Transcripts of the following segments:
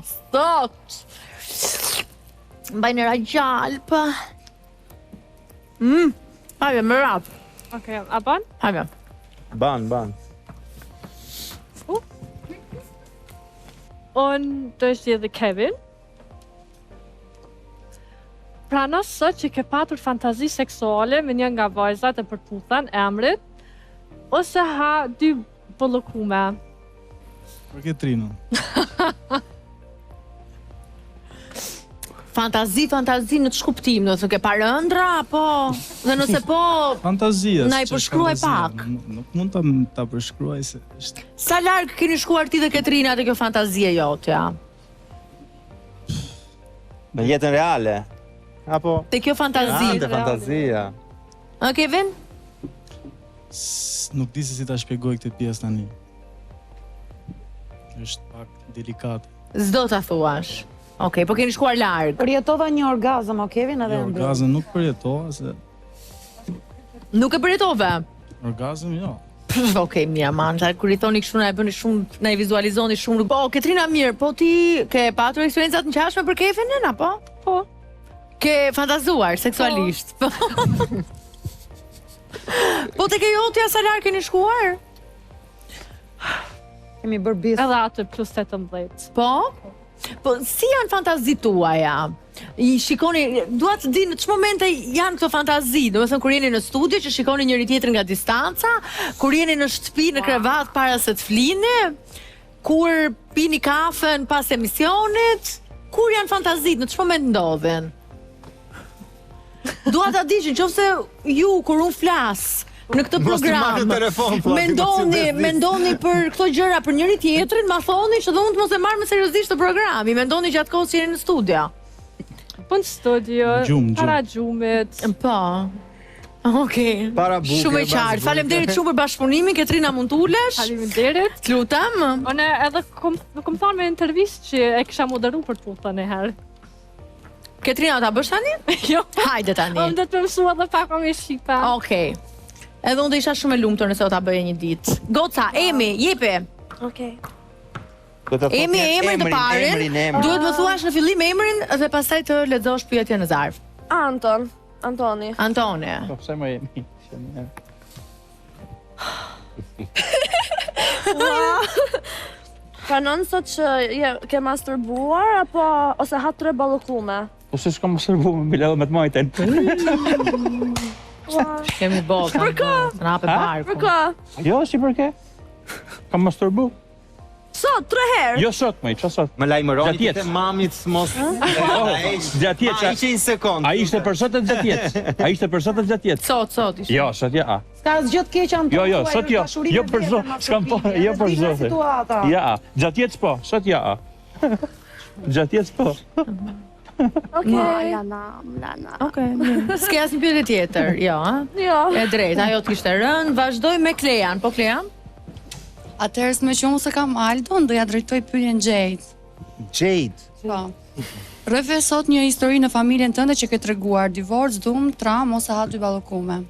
Sot. Mbajnë ra gjalp. Hajde, më rap. Okej, a ban? Hajde. Ban. Unë do është edhe Kevin. Prano sot që ke patur fantazi seksuale me një nga vajzat e përputhan emrit, ose ha 2 bollokume. Për Ketrinën. Fantazi në ç'kuptim, do të ke parë ëndra apo dhe nëse po Fantazia. na I përshkruaj pak. Nuk mund ta përshkruaj se është. Sa larg keni shkuar ti dhe Ketrina te kjo fantazie jotja? Në jetën reale. Apo Te kjo fantazi. te fantazia. A Kevin? Nuk di se si ta shpjegoj këtë pjesë tani. Është pak delikate. S'do ta thuash. Okej, po keni shkuar larg. Përjetova një orgazm, o Kevin, edhe Jo, orgazm nuk përjetova se Nuk e përjetove? orgazm jo. Okej, mira, Manta, kur I thoni kështu na e bëni shumë, na I vizualizoni shumë. Po, Ketrina mirë, po ti ke patur eksperiencat të ngjashme për Kevinin apo? Po. Ke fantazuar seksualisht. Po. Po te ke jotja sa larg keni shkuar? Kemi bërë bis. Edhe atë plus 18. Po? Po si janë fantazit tuaja? I shikoni, dua të di në ç'momente momente janë këto fantazi, domethënë kur jeni në studio që shikoni njëri tjetrin nga distanca, kur jeni në shtëpi në krevat para se të flini, kur pini kafen pas emisionit, kur janë fantazit, në ç'moment ndodhen? Dua ta di që nëse ju kur unë flas në këtë program mendoni për këto gjëra për njëri tjetrin, ma thoni që do unë të mos e marr me seriozisht të programi, mendoni gjatë kohës që jeni në studio. Po në studio, Gjumë. para gjumit. Po. Okej. Para buke. Shumë e qartë. Faleminderit shumë për bashkëpunimin, Ketrina, mund t'ulesh? Faleminderit. Të lutem. Unë edhe kom thonë me intervistë që e kisha moderu për të puthën e herë. Ketrina, ta bësh tani? Jo. Hajde tani. Unë do të më mësua dhe pak me shqipa. Okej. Edhe unë do isha shumë e lumtur nëse do ta bëje një ditë. Goca, Emi, jepe. Okej. Emi, emrin të parin. Duhet më thuash në fillim emrin dhe pastaj të lexosh pyetjen në zarf. Antoni. Antoni. Po pse më jemi? Pranon sot që ke masturbuar apo ose ha 3 ballokume? Po se s'kam masturbuar me bilë me të majten. Kemi botë. Për ka? Të na hapë barku. Për ka? Jo, si për ke? Kam masturbu. Sot 3 herë. Jo sot, më çfarë sot? Më lajmëroni Gjatë te mamit mos. Gjatë Ai ishte një sekond. Ai ishte për sot të gjatë jetë. Ai ishte për sot të gjatë jetë. Sot ishte. Jo, sot ja. Ka asgjë të keq Antoni. Jo, sot jo. Jo për zot, s'kam po, jo për zot. Ja, gjatë jetës po, sot ja. Gjatë jetës po. Okej. Okej. S'ke asnjë pyetje tjetër, jo, ha? Jo. E drejtë, ajo të kishte rënë. Vazhdoj me Klean, po Klean? Atëherë me që unë se kam Aldon, do ja drejtoj pyetjen Jade. Jade. Po. Rrëfe sot një histori në familjen tënde që ke treguar, divorc, dum, tram ose ha 2 ballokume.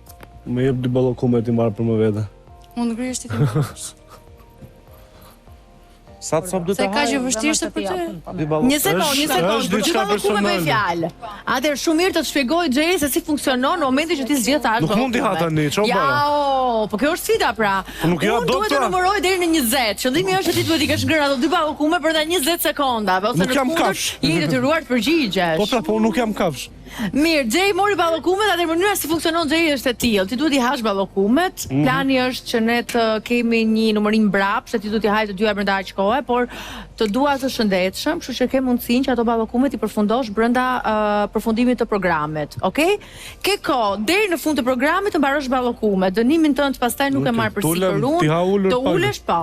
Më jep 2 ballokume ti marr për më vete. Unë ngrihesh ti të Sa të sop du të Se ka që vështirë për ty. Një sekond, për 2 ballokume me fjalë. Atëherë shumë mirë të të shpjegoj Jay se si funksionon në momentin që ti zgjedh atë. Nuk mund t'i ha tani, ç'o bëra? Ja, po kjo është sfida pra. Nuk ja Unë duhet të doktora. numëroj deri në 20. Qëllimi është që ti duhet i kesh ngrënë ato 2 ballokume për 20 sekonda, ose Nuk në jam kundër kafsh. je i detyruar të përgjigjesh. Po pra, po nuk jam kafsh. Mirë, Jay mori ballokumet, atë mënyra si funksionon Jay është e tillë. Ti duhet i hash ballokumet. Plani është që ne të kemi një numërim mbrapsht, se ti duhet i hajë të dyja brenda aq kohe, por të dua të shëndetshëm, kështu që ke mundësinë që ato ballokumet i përfundosh brenda përfundimit të programit, okay? Ke kohë deri në fund të programit të mbarosh ballokumet. Dënimin tënd pastaj nuk e marr përsipër unë. Të ulesh po.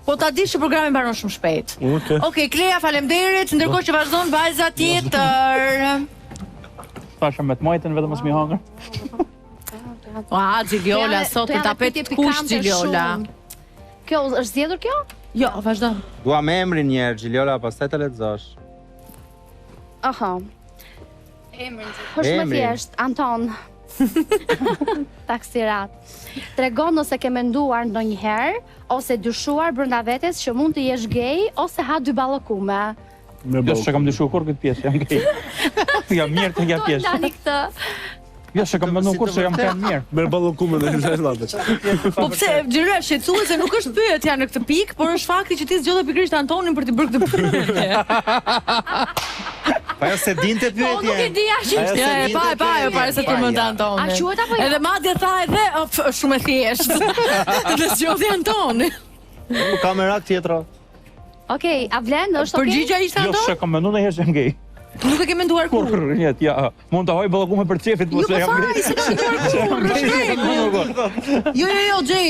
Po ta dish që programi mbaron shumë shpejt. Okej, Klea, faleminderit, ndërkohë që vazhdon vajza tjetër. Pasha me të majten vetëm mos mi hangër. Xiliola, sot në tapet kush Xiliola? Kjo është zgjedhur kjo? Jo, vazhdo. Dua me emrin një herë, Xiliola, pastaj të lexosh. Aha. Emrin. Është më thjesht, Anton. Taksirat. Tregon nëse ke menduar ndonjëherë ose dyshuar brenda vetes që mund të jesh gay ose ha 2 ballokume. Mirë Jo, s'e kam dyshuar kur këtë pjesë, jam gay. Jam mirë të nga pjesë. Lani këtë. Jo, s'e kam menduar kur se jam kanë mirë. Merë ballokume dhe një latë. Po pse, gjyre, shqetësuese nuk është pyetja në këtë pikë, por është fakti që ti zgjodhe pikërisht Antonin për të bërë këtë pyetje. Pa jo se dinte Po, nuk e pyetjen. dija që Ajo se Ja, dinte pa pyetjen. para se të mend A Antonin. quhet apo jo? Edhe madje tha edhe, është shumë e thjeshtë. Dhe zgjodhi Antoni. Nuk ka merak tjetra. Okej, a vlen, është okej? Përgjigja ishte Jo, s'e Anton? kam menduar ndonjëherë se jam gay. Nuk e ke menduar Kur kur. rjet, ja. Mund të hoj ballokume për cefit, Jo, mos po e jam faj, gay. se ka menduar kur. Jo, Gjej,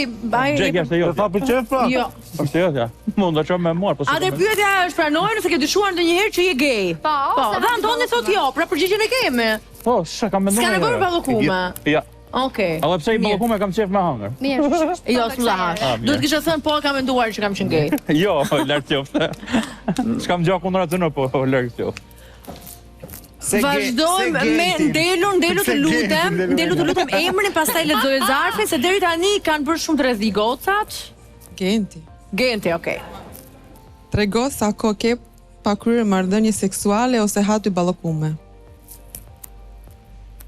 Jack jashtë jo. Tha për qef pra? Jo. Është jo, ja. Mund të çojmë me mor, po s'e Atë kam. pyetja është pranoj nëse ke dyshuar ndonjëherë që je gay. Po, dhe Antoni thotë jo, pra përgjigjen e kemi. Po, s'e kam menduar. S'ka nevojë ballokume. Ja. Okej. Edhe pse i ballokume kam qef me hangër. Mirë. Jo, s'm la hash. Ah, mirë. Duhet kisha thënë po kam menduar që kam qenë gay. Jo, lart qoftë. S'kam gjë kundër atë në, po lart qoftë. Vazhdojmë me Ndelu të lutem, Ndelu të lutem emrin, pastaj lexoj zarfin se deri tani kanë bërë shumë të rrezik gocat. Genti. Genti, okay. Trego sa kohë ke pa kryer marrëdhënie seksuale ose hati ballokume.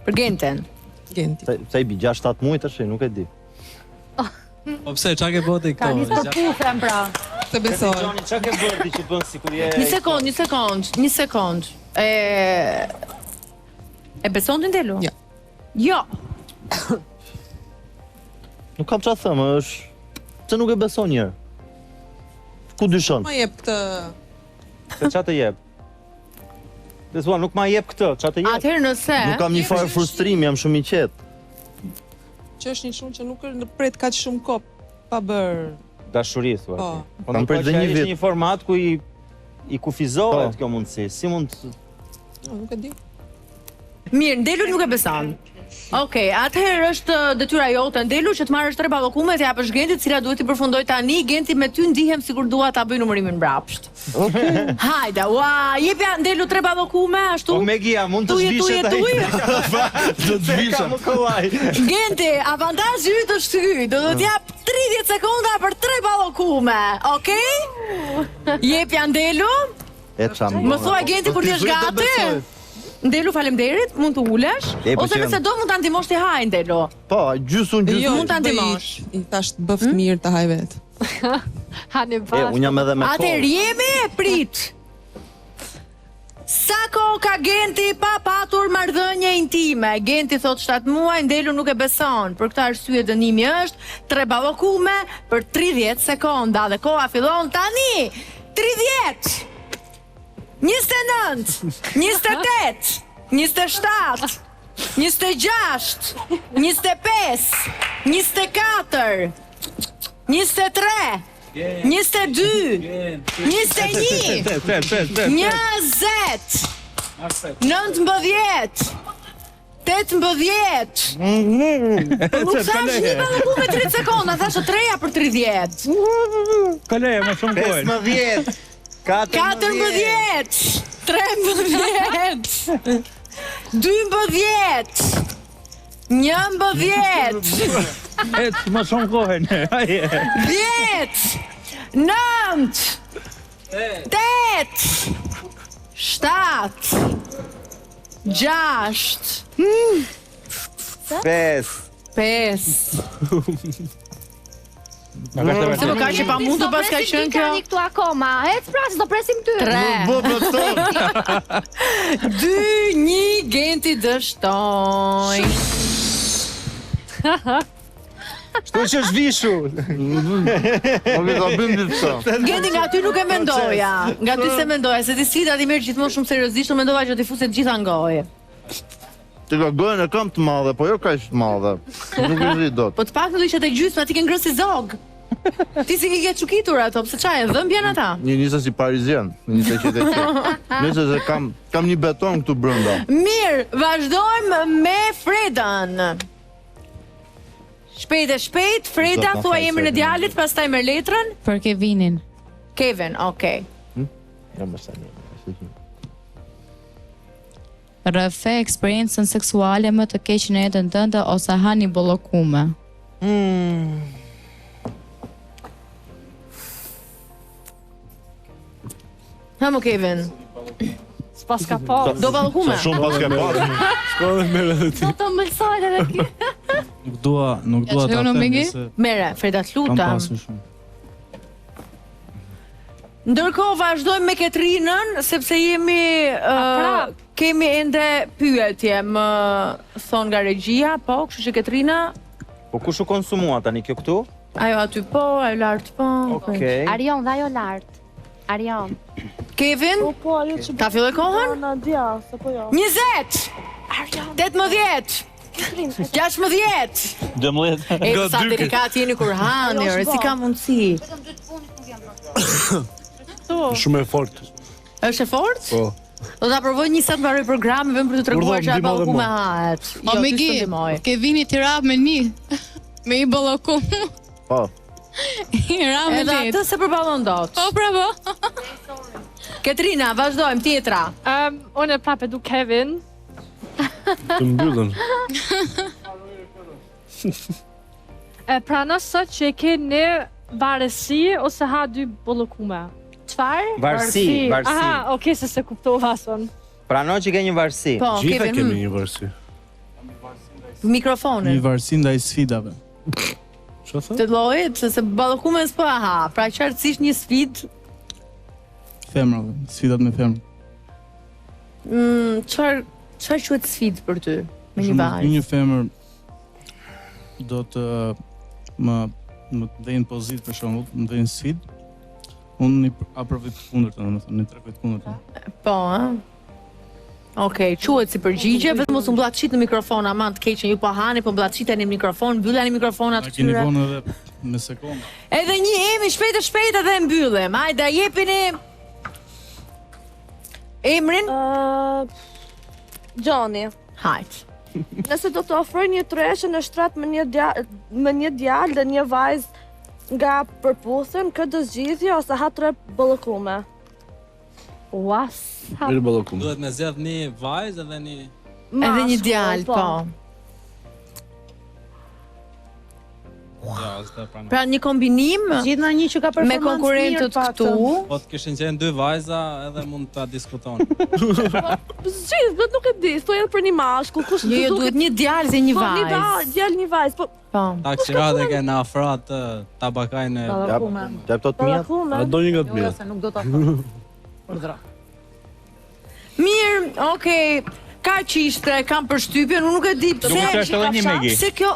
Për Genten. Genti. Se i bi 6-7 muaj tash, nuk e di. Po pse, qa ke bëti Ka këto? nisë për puthen pra. Se besoj. Gjoni, çka ke bërë ti që bën sikur je? Një sekond. E beson ti Ndelu? Jo. Jo. Nuk kam çfarë them, është se nuk e beson njëherë. Ku dyshon? Ma jep këtë Se ç'a të jep? Besua, nuk ma jep këtë, ç'a të jep? Atëherë nëse Nuk kam një farë frustrimi, jam shumë i qetë. që është një shumë që nuk është pret kaq shumë kohë pa bër. Dashuri thua. Po. ti. Po Kam nuk prit ka dhe që një ishte vit. një format ku i kufizohet Po. kjo mundësi. Si mund Nuk e di. mirë, Ndelu nuk e beson. Okej, atëherë është detyra jote Ndelu që të marrësh 3 ballokume të japësh Gentit, cila duhet i përfundoj tani. Genti me ty ndihem sikur dua ta bëj numërimin mbrapsht. Hajde, ua, jepja Ndelu 3 ballokume ashtu. Po Megia, mund të Tuje, zhvishet tuje, ai. Do të zhvishet. Kam kollaj. Genti, avantazhi yt është ky. Do të jap 30 sekonda për 3 ballokume, okej? Jepja Ndelu. E çam. Më thua Genti kur ti je gati? Ndelu, faleminderit, mund të ulesh, E, po ose që- nëse do mund ta ndihmosh ti haj Ndelu. Po, gjysun. Mund ta ndihmosh. I thash të bëft mirë të haj vet. Hani E, bashkë. unë jam edhe me Atëherë kohë. jemi, prit. Sa kohë ka Genti pa patur marrëdhënie intime? Genti thot 7 muaj, Ndelu nuk e beson. Për këtë arsye dënimi është 3 ballokume për 30 sekonda dhe koha fillon tani. 30 29 28 27 26 25 24 23 22 21 20 19 18 Nuk thash një ballokume 30 sekonda, thashë 3 për 30 Kaleja më shumë kohë. 15. 14 13 12 11 Et më shumë kohë. 10 9 8 7 6 5. 5 Se më ka që pa mund të pas ka qenë kjo Tani këtu akoma. Ec pra, do presim ty. 3 2 1 Genti dështoj Shto që zhvishu. Nuk e ka bëm diçka. Genti nga ty nuk e mendoja. Nga ty se mendoja, se ti sfida ti merr gjithmonë shumë seriozisht, unë mendova që ti fuset gjitha në gojë. Ti ka gojën e kam të madhe, po jo kaq të madhe. Nuk e zi dot. Po të paktën do ishte te gjysma, ti ke ngrënë si zog. Ti si ke çukitur ato, pse çaj e dhëmbjen ata? Një nisë si parizien, nisë që të qetë. Nisë se kam një beton këtu brenda. Mirë, vazhdojmë me Fredën. Shpejt, Freda, Do ta thua fal emrin e Fredën. djalit, pastaj me letrën. Për Kevinin. Kevin, okay. Ja më sa një. Rrëfe eksperiencën seksuale më të keq në jetën tënde ose hani bollokume. Ha mo Kevin. s'pas ka pas. Do ballokume. Shumë pas ka pas. Shko dhe merë edhe ti. Do të mbëlsoj edhe ki. Nuk dua ta them se Mere, Freda, të kam lutem. pasur shumë. Ndërkohë vazhdojmë me Ketrinën, sepse kemi ende pyetje, më thon nga regjia, po, kështu që Ketrina, Po kush u konsumua tani kjo këtu? ajo aty po, ajo lart po. Okej. Arion dhe ajo lart. Arion. Kevin, Po, ajo që ta filloj kohën? Na dia, se po jo. 20, 18, 16. 12. E sa delikat jeni kur hani, ore, si ka mundësi? Shumë e fort. Është e fortë? Po. Do ta provoj një sa të mbaroj programin vetëm për të treguar që ndihmo dhe ballokume mua. hahet. O Jo, Megi, ty s'të ndihmoj. ke vini ti rap me një. Me i ballokum. Po. I rap me Edhe let. atë se përballon dot. Po, bravo. Ketrina, vazhdojmë tjetra. Unë prapë du Kevin. Të mbyllën. Pra nëse që ke një varësi ose ha 2 ballokume. Çfarë? Varsi. Aha, okay, se kuptova son. Prano që ke një varsi. Po, Gjitha Kevin. kemi një varsi. Mikrofonin. Një varësi ndaj sfidave. Ço thë? Të llojit, se ballokume s'po aha. Pra qartësisht një sfidë. Femrave, sfidat me femra. Çfarë quhet sfidë për ty me një vajzë? Një femër do të më dhejnë pozit për shembull, më dhejnë sfidë. Unë i aprovoj të kundërtën, domethënë, i tregoj të kundërtën. Po, ha? Okej, quhet si përgjigje, vetëm mos u mbllaçit në mikrofon, aman të keqen, ju po hani, po mbllaçiteni në mikrofon, mbyllani mikrofonat A keni këtyre. vonë edhe me sekonda. Edhe një emri shpejt edhe e mbyllim. Hajde, jepini emrin. Gjoni. Hajt. Nëse do të ofroj një treshe në shtrat me një djalë dhe një vajzë nga përputhën, këtë do zgjidhje ose ha 3 ballokume. Mirë ballokum. Duhet me zgjedh një vajzë edhe një Edhe një djalë, po. ja, s'ta pranoj. Pra një kombinim Gjithë në një që ka me performancë konkurrentët këtu. Po të kishin qenë 2 vajza edhe mund ta diskutoni. Zgjidh, do nuk e di, thoj edhe për një mashkull, kush Jo, jo, duhet një djalë dhe një Po, vajzë. djalë, një vajzë, po Po. Taksirate ke në afrat tabakajnë e... Jap tot mia. ballokume. A do një nga të mia. Se nuk do ta Mirë, okej. Ka që ishte, kam përshtypjen, unë nuk e di pse. Duke që është edhe një, Megi. Se kjo,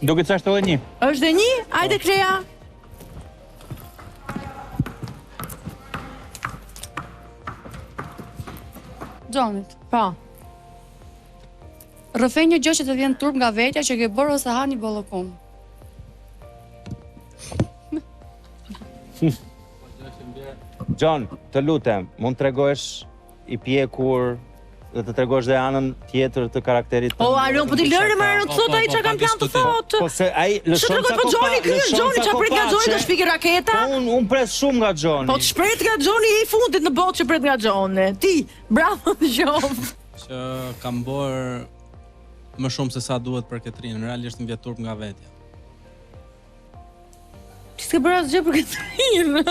Duke që është edhe një. është dhe një? Hajde Kreja. Gjonit. Po. Rrëfej një gjë që të vjen turp nga vetja që ke bërë ose ha një ballokum. John, të lutem, mund të tregosh i pjekur dhe të tregosh dhe anën tjetër të karakterit O, Arion, po ti lërë më Arion të thot ai çka kam plan të thotë. Po se ai lëshon Çfarë po Gjoni ky? Gjoni çfarë pret nga Gjoni të shpikë raketa? Un pres shumë nga Gjoni. Po të shpret nga Gjoni i fundit në botë që pret nga Gjoni. Ti, bravo qof. që kam bërë më shumë se sa duhet për Ketrinën, realisht më vjet turp nga vetja. Ti s'ke bërë asgjë për Ketrinën.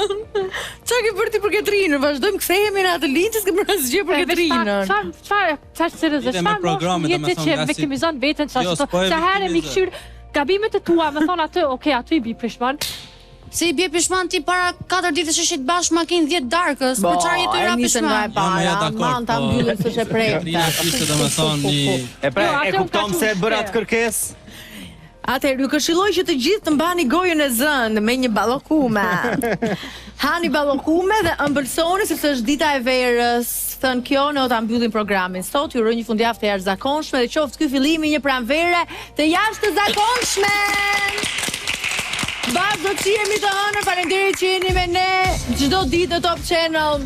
Çka ke bërë ti për Ketrinën? Vazhdojmë kthehemi në atë linjë, s'ke bërë asgjë për Ketrinën. Çfarë seriozisht? Ide me programin, domethënë, që nga si- viktimizon veten çfarë Jo, çfarë s'po e sa herë mi viktimizoj. këshir gabimet e tua, më thon atë, okay, aty i bi prishman. Se i bje pishman ti para 4 ditësh ishit bashkë makinë 10 darkës, për çfarë jetoj ra nisën nga e pishman? para, ja, dakord, man ta po, mbyllën s'është e prerë. Ketrina kishte domethënë një E pra, Jo, e atë kupton unë se ka bëra qenë. atë kërkesë? Atëherë, ju këshilloj që të gjithë të mbani gojën e zënë me një ballokume. Hani ballokume dhe ëmbëlsoni sepse është dita e verës. Thën kjo ne do ta mbyllim programin. Sot ju uroj një fundjavë të jashtëzakonshme dhe qoftë ky fillimi një pranvere të jashtëzakonshme. Bashkë do të jemi të hënër, faleminderit që jeni me ne çdo ditë në Top Channel.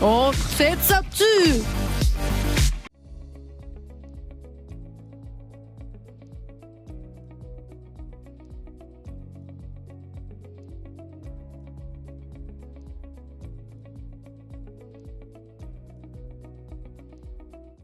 O, kthehet sa ty.